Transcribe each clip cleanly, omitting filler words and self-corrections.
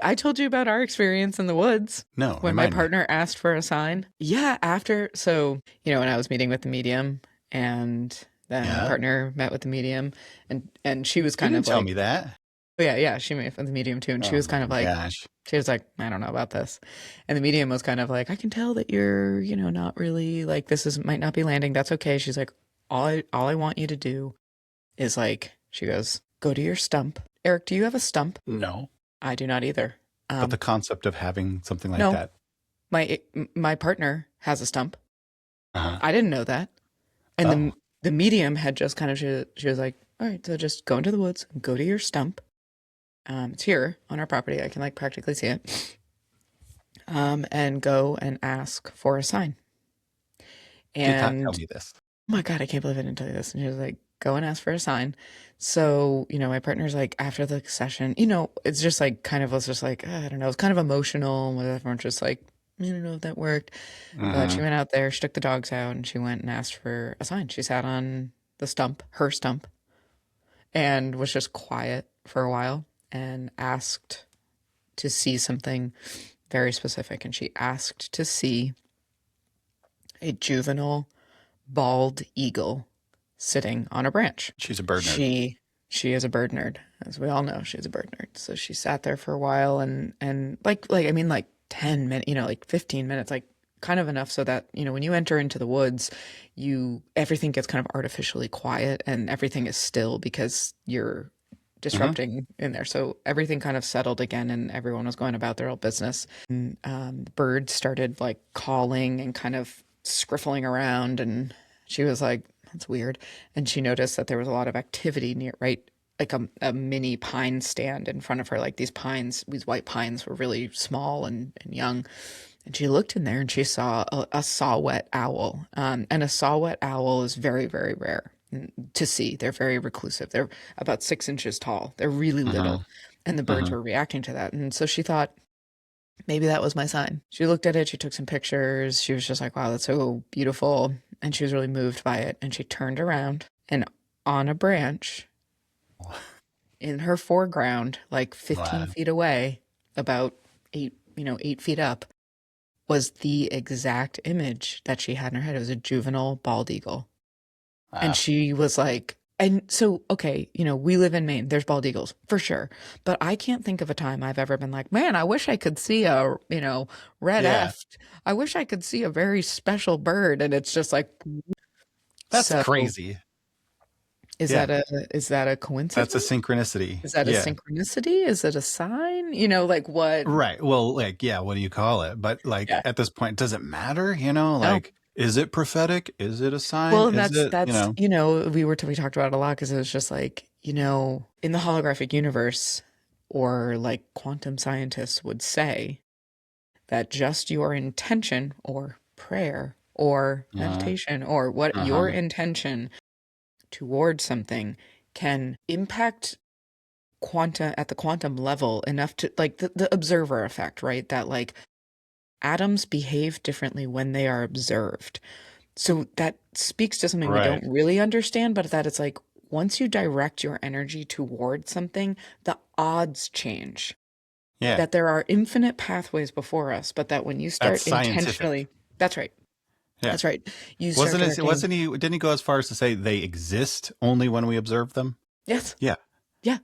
I told you about our experience in the woods No, when my remind me. partner asked for a sign. Yeah, when I was meeting with the medium and then my Yeah. partner met with the medium and she was You kind didn't of tell like, me that. oh yeah, she met with the medium too. And she Oh was my kind of like, gosh. I don't know about this. And the medium was kind of like, I can tell that you're, not really like, might not be landing. That's okay. She's like, all I want you to do is like, she goes, go to your stump. Eric, do you have a stump? No. I do not either. But the Um, concept of having something like no, that. my partner has a stump. Uh-huh. I didn't know that. And Oh. the medium had just kind of she was like, all right, so just go into the woods, go to your stump. It's here on our property. I can like practically see it. And go and ask for a sign. Did not tell And me this. oh my God, I can't believe I didn't tell you this. And she was like, go and ask for a sign. So, my partner's like, after the session, it's just like kind of was just like, I don't know, it's kind of emotional. And everyone's just like, I don't know if that worked. But she Mm-hmm. went out there, she took the dogs out, and she went and asked for a sign. She sat on the stump, her stump, and was just quiet for a while and asked to see something very specific. And she asked to see a juvenile bald eagle sitting on a branch. She's a bird nerd. She is a bird nerd, as we all know. She's a bird nerd. So she sat there for a while and like I mean like 10 minutes, like 15 minutes, like kind of enough so that, when you enter into the woods, everything gets kind of artificially quiet and everything is still because you're Mm-hmm. disrupting in there. So everything kind of settled again and everyone was going about their own business. And birds started like calling and kind of scriffling around. And she was like, that's weird. And she noticed that there was a lot of activity near, right? Like a mini pine stand in front of her. Like these white pines were really small and young. And she looked in there and she saw a saw-whet owl. And a saw-whet owl is very, very rare to see. They're very reclusive. They're about 6 inches tall. They're really Mm-hmm. little. And the birds Mm-hmm. were reacting to that. And so she thought, maybe that was my sign. She looked at it. She took some pictures. She was just like, wow, that's so beautiful. And she was really moved by it. And she turned around and on a branch in her foreground, like 15 Wow. feet away, about 8 feet up, was the exact image that she had in her head. It was a juvenile bald eagle. And Wow. she was like, and so, okay, we live in Maine. There's bald eagles for sure. But I can't think of a time I've ever been like, man, I wish I could see a, red Yeah. F. I wish I could see a very special bird. And it's just like, That's so crazy. is Yeah. that a That's a coincidence? synchronicity. Is that a Yeah. synchronicity? Is it a sign? Like what? Right. Well, like, yeah, what do you call it? But like Yeah. at this point, does it matter? No. Like, is it prophetic? Is it a sign? Well, and Is it, we talked about it a lot because it was just like, in the holographic universe, or like quantum scientists would say that just your intention or prayer or uh, meditation or what your uh-huh. intention toward something can impact quanta at the quantum level enough to like the observer effect, right? That like atoms behave differently when they are observed. So that speaks to something we Right. don't really understand, but that it's like once you direct your energy toward something, the odds change. Yeah. That there are infinite pathways before us, but that when you That's start scientific. intentionally, that's right. Yeah. That's right. You start directing, Didn't he go as far as to say they exist only when we observe them? yes, Yeah. yeah.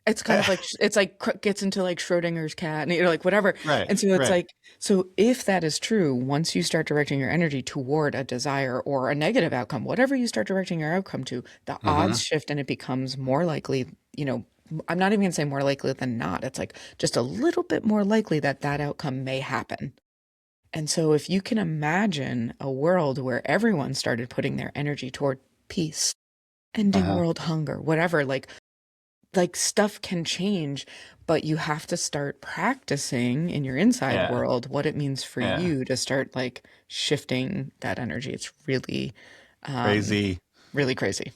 It's kind of like gets into like Schrodinger's cat and like whatever. Right. And so it's Right. like so if that is true, once you start directing your energy toward a desire or a negative outcome, whatever you start directing your outcome to, the Mm-hmm. odds shift and it becomes more likely, I'm not even going to say more likely than not. It's like just a little bit more likely that that outcome may happen. And so if you can imagine a world where everyone started putting their energy toward peace, ending Uh-huh. world hunger, whatever, like stuff can change, but you have to start practicing in your inside Yeah. world what it means for Yeah. you to start like shifting that energy. It's really, um, Crazy. really crazy.